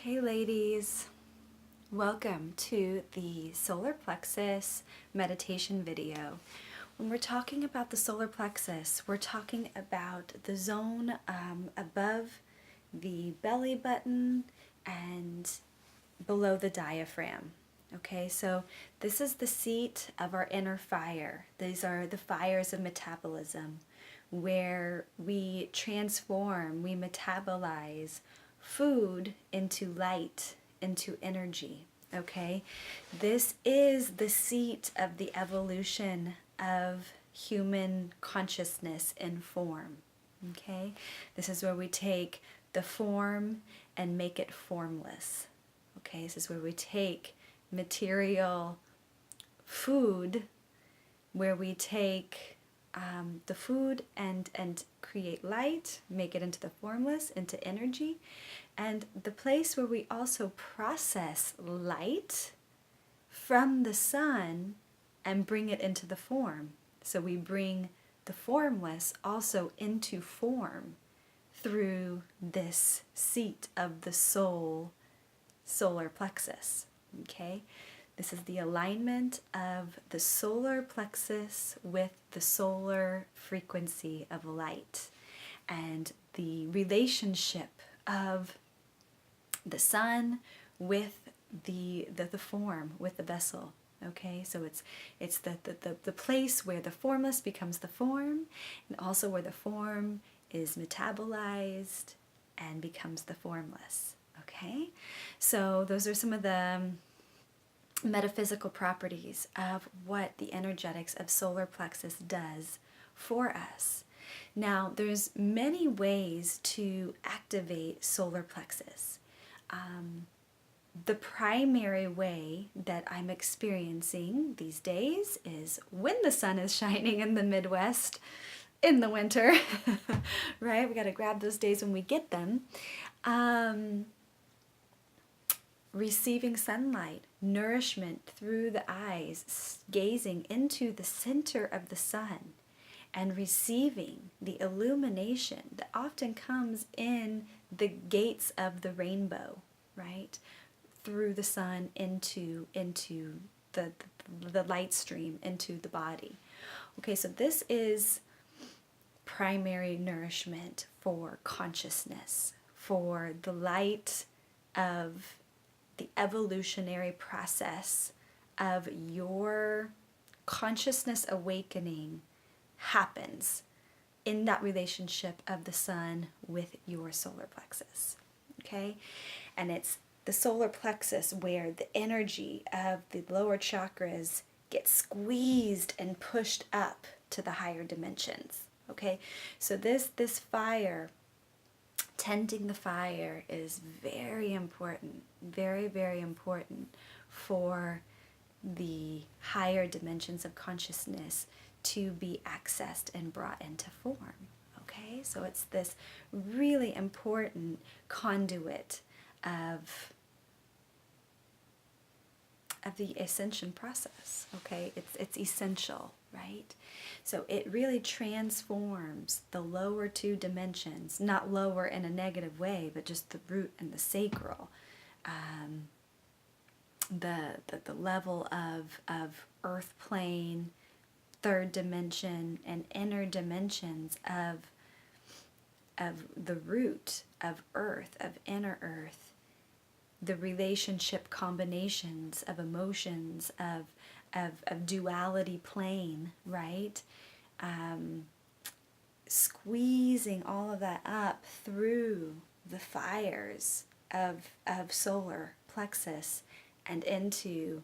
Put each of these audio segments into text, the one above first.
Okay, ladies, welcome to the solar plexus meditation video. When we're talking about the solar plexus, we're talking about the zone above the belly button and below the diaphragm. Okay, so this is the seat of our inner fire. These are the fires of metabolism, where we transform, we metabolize food into light, into energy. Okay, this is the seat of the evolution of human consciousness in form. Okay, this is where we take the form and make it formless. Okay, this is where we take material food, where we take the food and create light, make it into the formless, into energy, and the place where we also process light from the sun and bring it into the form. So we bring the formless also into form through this seat of the soul, solar plexus. Okay? This is the alignment of the solar plexus with the solar frequency of light, and the relationship of the sun with the form, with the vessel. Okay, so it's the place where the formless becomes the form, and also where the form is metabolized and becomes the formless. Okay, so those are some of the metaphysical properties of what the energetics of solar plexus does for us. Now, there's many ways to activate solar plexus. The primary way that I'm experiencing these days is when the sun is shining in the Midwest in the winter, right? We got to grab those days when we get them. Receiving sunlight, nourishment through the eyes, gazing into the center of the sun, and receiving the illumination that often comes in the gates of the rainbow, right? Through the sun into the light stream into the body. Okay, so this is primary nourishment for consciousness, for the light of the evolutionary process of your consciousness awakening happens in that relationship of the sun with your solar plexus. Okay? And it's the solar plexus where the energy of the lower chakras gets squeezed and pushed up to the higher dimensions. Okay? So this fire, tending the fire, is very important, very, very important for the higher dimensions of consciousness to be accessed and brought into form. Okay, so it's this really important conduit of the ascension process. Okay, it's essential, right? So it really transforms the lower two dimensions, not lower in a negative way, but just the root and the sacral, the level of earth plane, third dimension, and inner dimensions of the root of earth, of inner earth, the relationship combinations of emotions, of duality plane, right? Squeezing all of that up through the fires of solar plexus and into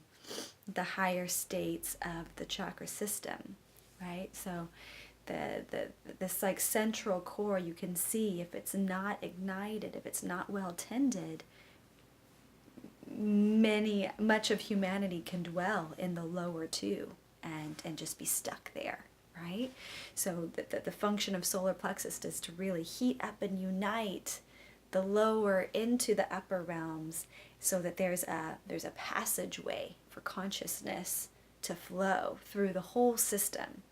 the higher states of the chakra system, right? So this like central core, you can see if it's not ignited, if it's not well tended, much of humanity can dwell in the lower two and just be stuck there, right? So the function of solar plexus is to really heat up and unite the lower into the upper realms, so that there's a passageway for consciousness to flow through the whole system.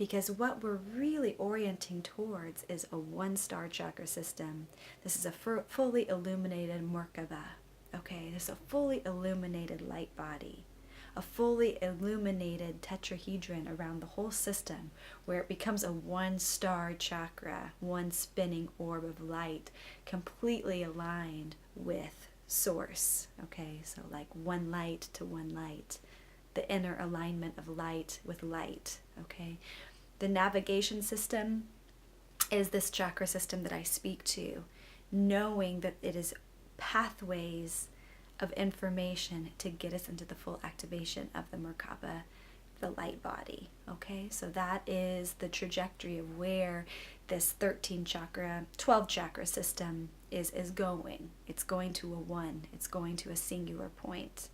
because what we're really orienting towards is a one-star chakra system. This is a fully illuminated Merkaba. Okay, this is a fully illuminated light body, a fully illuminated tetrahedron around the whole system, where it becomes a one-star chakra, one spinning orb of light, completely aligned with source. Okay, so like one light to one light, the inner alignment of light with light. Okay, the navigation system is this chakra system that I speak to, knowing that it is pathways of information to get us into the full activation of the Merkaba, the light body. Okay, so that is the trajectory of where this 12 chakra system is going. It's going to a one, it's going to a singular point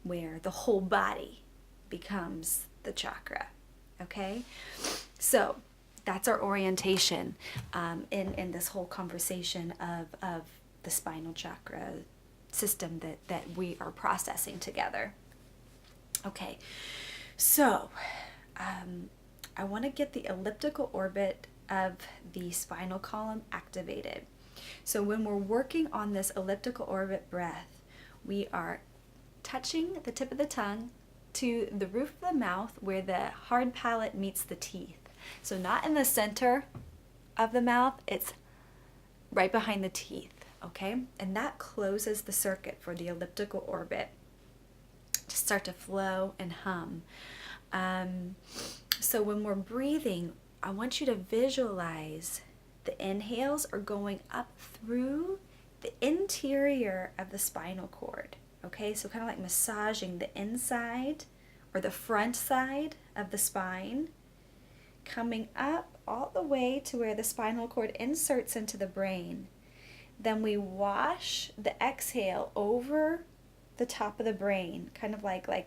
where the whole body becomes the chakra. Okay, so that's our orientation in this whole conversation of the spinal chakra system that we are processing together. Okay, so I want to get the elliptical orbit of the spinal column activated. So when we're working on this elliptical orbit breath, we are touching the tip of the tongue to the roof of the mouth where the hard palate meets the teeth. So not in the center of the mouth, it's right behind the teeth, okay? And that closes the circuit for the elliptical orbit to start to flow and hum. So when we're breathing, I want you to visualize the inhales are going up through the interior of the spinal cord. Okay, so kind of like massaging the inside or the front side of the spine, coming up all the way to where the spinal cord inserts into the brain. Then we wash the exhale over the top of the brain, kind of like a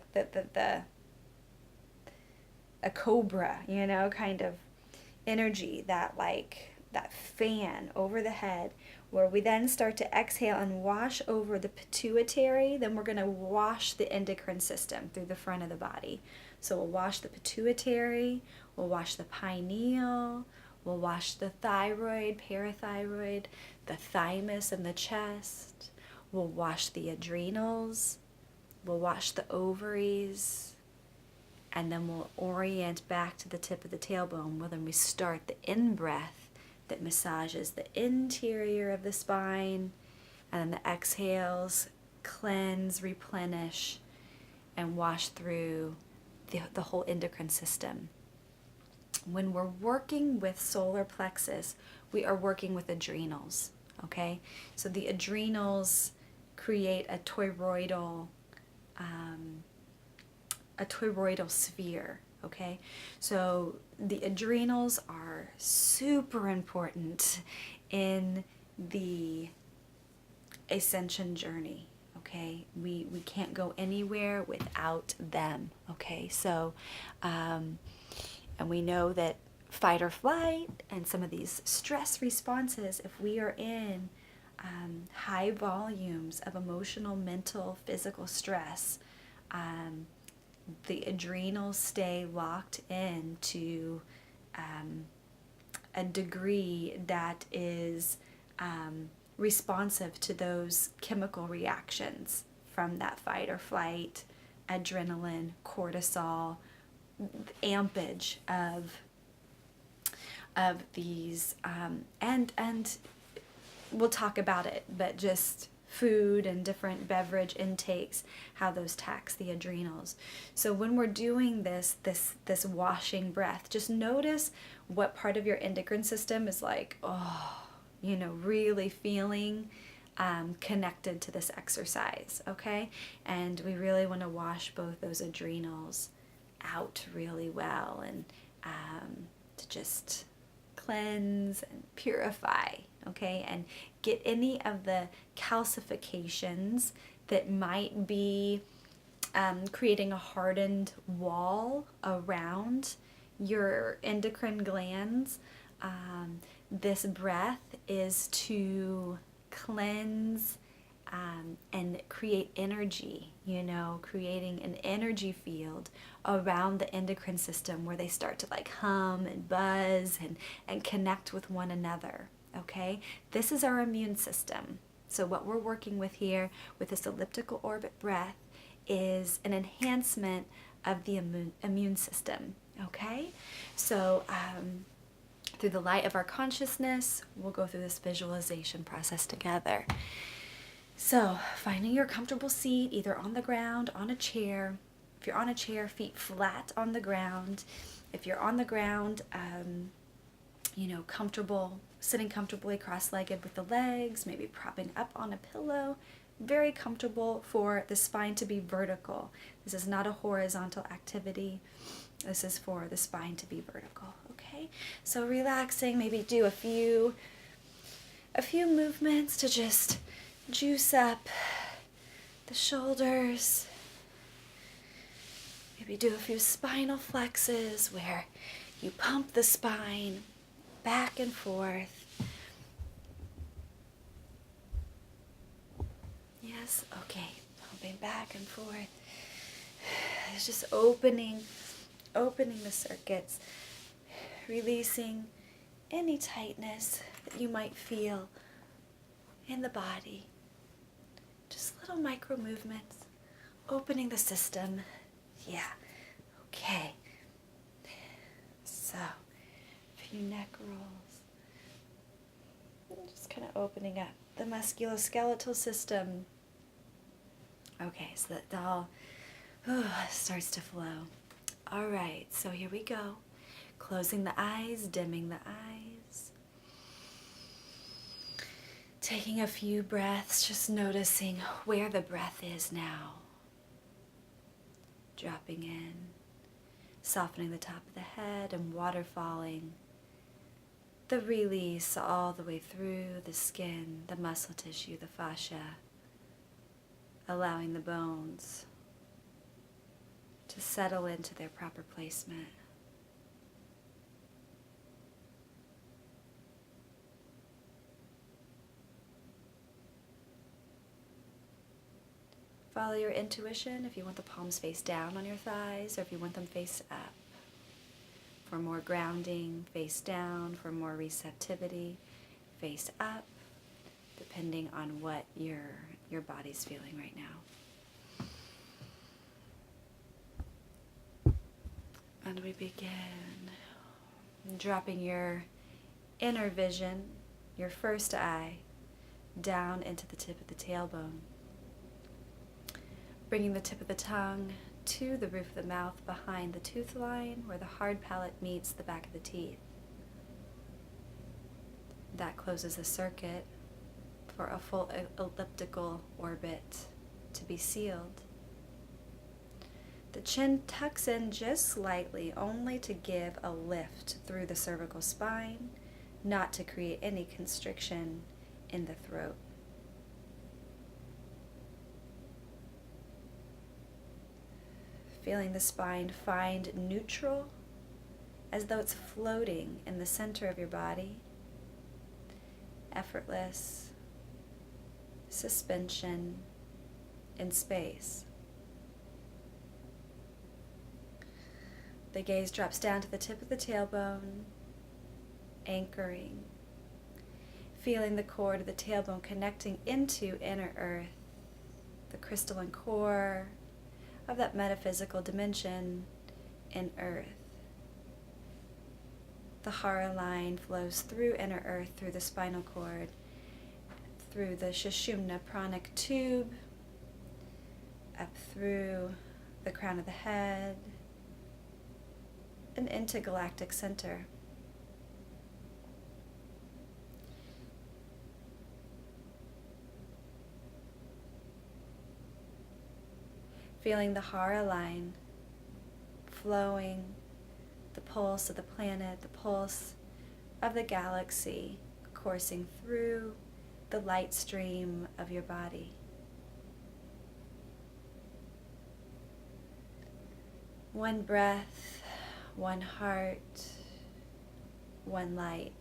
cobra, you know, kind of energy, that fan over the head, where we then start to exhale and wash over the pituitary. Then we're going to wash the endocrine system through the front of the body. So we'll wash the pituitary, we'll wash the pineal, we'll wash the thyroid, parathyroid, the thymus and the chest. We'll wash the adrenals, we'll wash the ovaries, and then we'll orient back to the tip of the tailbone. Well, then we start the in-breath that massages the interior of the spine, and then the exhales cleanse, replenish, and wash through the whole endocrine system. When we're working with solar plexus, we are working with adrenals, okay? So the adrenals create a toroidal sphere. Okay, so the adrenals are super important in the ascension journey. Okay, we can't go anywhere without them. Okay, so and we know that fight or flight and some of these stress responses, if we are in high volumes of emotional, mental, physical stress, the adrenals stay locked in to a degree that is responsive to those chemical reactions from that fight or flight, adrenaline, cortisol, ampage of these, and we'll talk about it, but just food and different beverage intakes, how those tax the adrenals. So when we're doing this washing breath, just notice what part of your endocrine system is like, really feeling connected to this exercise, okay? And we really want to wash both those adrenals out really well, and to just cleanse and purify, okay, and get any of the calcifications that might be creating a hardened wall around your endocrine glands. This breath is to cleanse and create energy, creating an energy field around the endocrine system where they start to like hum and buzz and connect with one another, okay? This is our immune system. So what we're working with here with this elliptical orbit breath is an enhancement of the immune system, okay? So through the light of our consciousness, we'll go through this visualization process together. So finding your comfortable seat, either on the ground, on a chair. If you're on a chair, feet flat on the ground. If you're on the ground, comfortable, sitting comfortably cross-legged with the legs, maybe propping up on a pillow. Very comfortable for the spine to be vertical. This is not a horizontal activity. This is for the spine to be vertical, okay? So relaxing, maybe do a few movements to just juice up the shoulders. Maybe do a few spinal flexes where you pump the spine back and forth. Yes, okay, pumping back and forth. It's just opening the circuits, releasing any tightness that you might feel in the body. Just little micro movements, opening the system. Yeah, okay. So, a few neck rolls. Just kind of opening up the musculoskeletal system. Okay, so that all starts to flow. All right, so here we go. Closing the eyes, dimming the eyes. Taking a few breaths, just noticing where the breath is now. Dropping in, softening the top of the head and waterfalling. The release all the way through the skin, the muscle tissue, the fascia. Allowing the bones to settle into their proper placement. Follow your intuition if you want the palms face down on your thighs or if you want them face up. For more grounding, face down. For more receptivity, face up, depending on what your body's feeling right now. And we begin dropping your inner vision, your first eye, down into the tip of the tailbone. Bringing the tip of the tongue to the roof of the mouth behind the tooth line where the hard palate meets the back of the teeth. That closes the circuit for a full elliptical orbit to be sealed. The chin tucks in just slightly, only to give a lift through the cervical spine, not to create any constriction in the throat. Feeling the spine find neutral, as though it's floating in the center of your body. Effortless suspension in space. The gaze drops down to the tip of the tailbone, anchoring. Feeling the core to the tailbone connecting into inner earth, the crystalline core of that metaphysical dimension in earth. The Hara line flows through inner earth, through the spinal cord, through the Sushumna pranic tube, up through the crown of the head, and into galactic center. Feeling the Hara line flowing, the pulse of the planet, the pulse of the galaxy coursing through the light stream of your body. One breath, one heart, one light.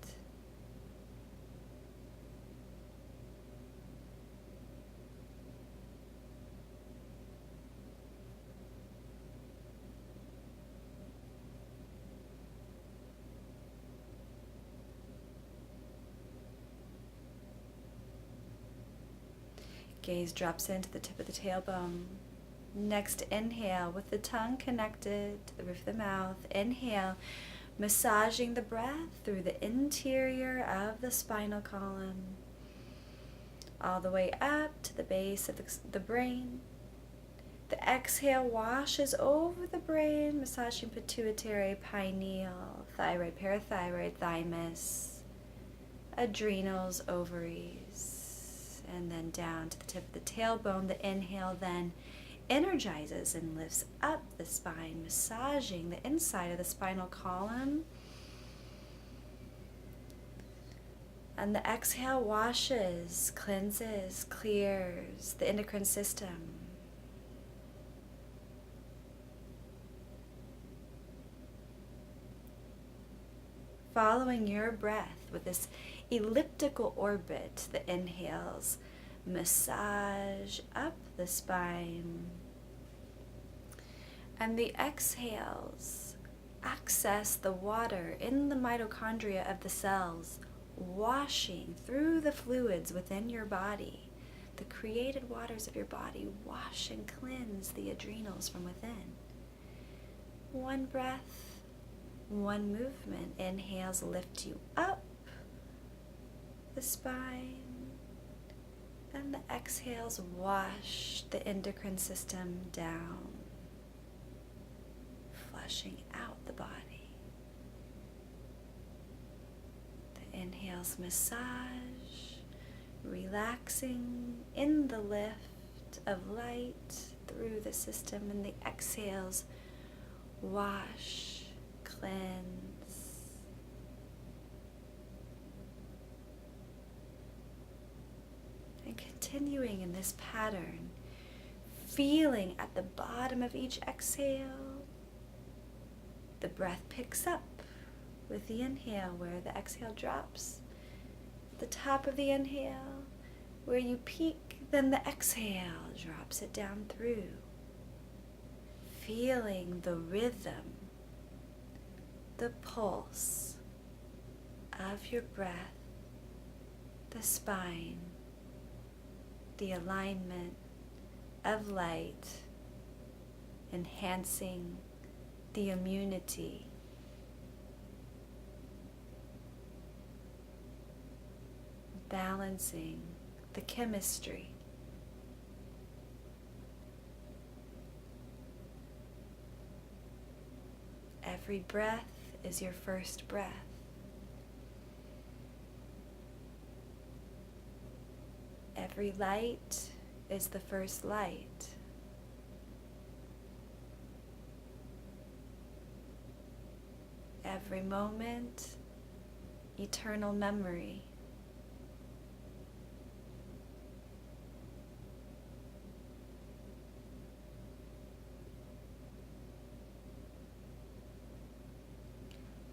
Gaze drops into the tip of the tailbone. Next, inhale with the tongue connected to the roof of the mouth. Inhale, massaging the breath through the interior of the spinal column, all the way up to the base of the brain. The exhale washes over the brain, massaging pituitary, pineal, thyroid, parathyroid, thymus, adrenals, ovaries, and then down to the tip of the tailbone. The inhale then energizes and lifts up the spine, massaging the inside of the spinal column. And the exhale washes, cleanses, clears the endocrine system. Following your breath with this elliptical orbit, the inhales massage up the spine, and the exhales access the water in the mitochondria of the cells, washing through the fluids within your body. The created waters of your body wash and cleanse the adrenals from within. One breath, one movement. Inhales lift you up the spine, and the exhales wash the endocrine system down, flushing out the body. The inhales massage, relaxing in the lift of light through the system, and the exhales wash, cleanse. And continuing in this pattern, feeling at the bottom of each exhale, the breath picks up with the inhale where the exhale drops. The top of the inhale, where you peak, then the exhale drops it down through. Feeling the rhythm, the pulse of your breath, the spine, the alignment of light, enhancing the immunity, balancing the chemistry. Every breath is your first breath. Every light is the first light. Every moment, eternal memory.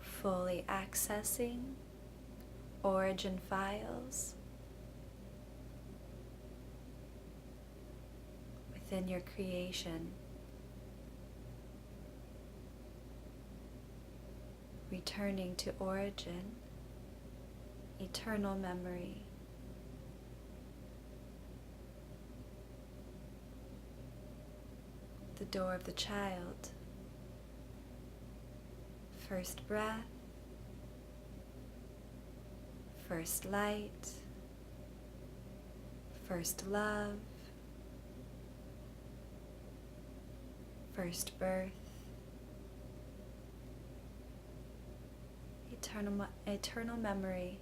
Fully accessing origin files within your creation. Returning to origin, eternal memory. The door of the child. First breath, first light, first love, first birth, eternal memory.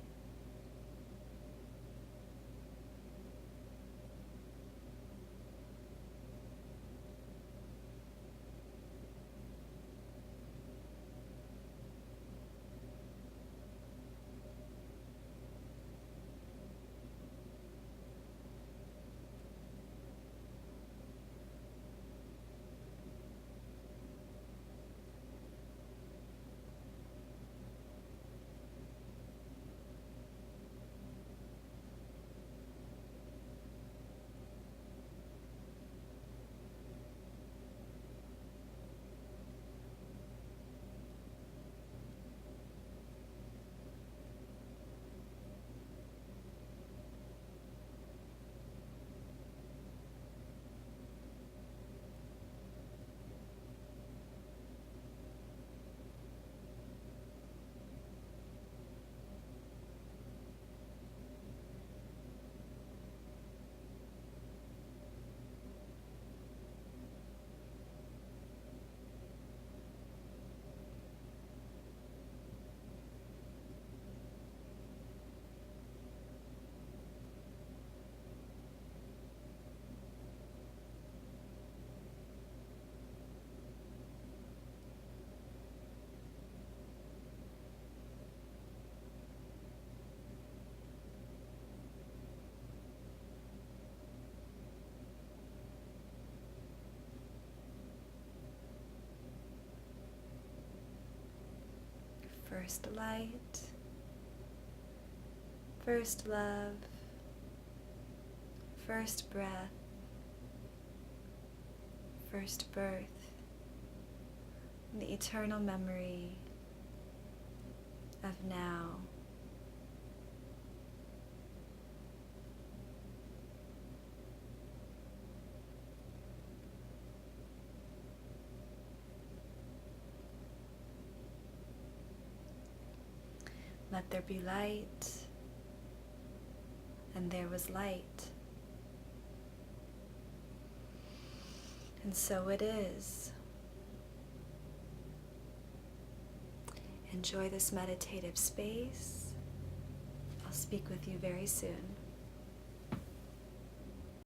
first light, first love, first breath, first birth, and the eternal memory of now. Let there be light, and there was light. And so it is. Enjoy this meditative space. I'll speak with you very soon.